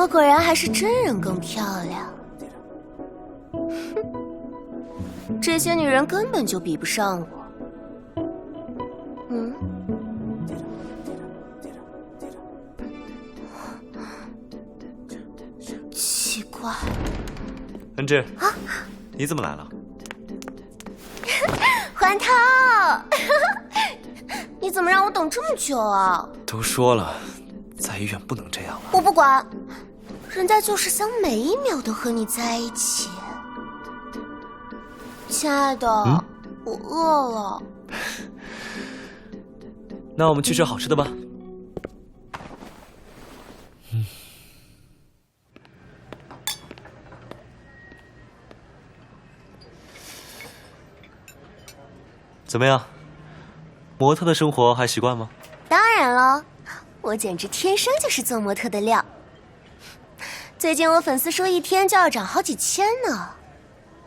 我果然还是真人更漂亮。哼，这些女人根本就比不上我。嗯。奇怪。恩智，你怎么来了？环涛，你怎么让我等这么久啊？都说了，在医院不能这样了。我不管，人家就是想每一秒都和你在一起。亲爱的，我饿了。那我们去吃好吃的吧。怎么样？模特的生活还习惯吗？当然了，我简直天生就是做模特的料。最近我粉丝说一天就要涨好几千呢。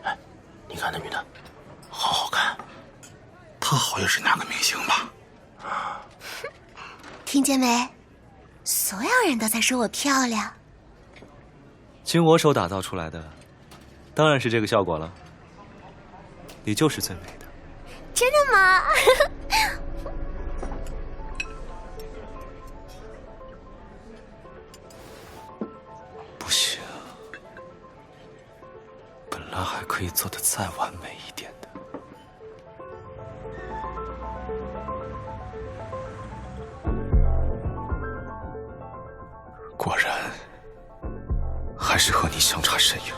哎，你看那女的，好好看，她好像是哪个明星吧？听见没？所有人都在说我漂亮。经我手打造出来的，当然是这个效果了。你就是最美的。真的吗？不行，本来还可以做得再完美一点的。果然，还是和你相差甚远。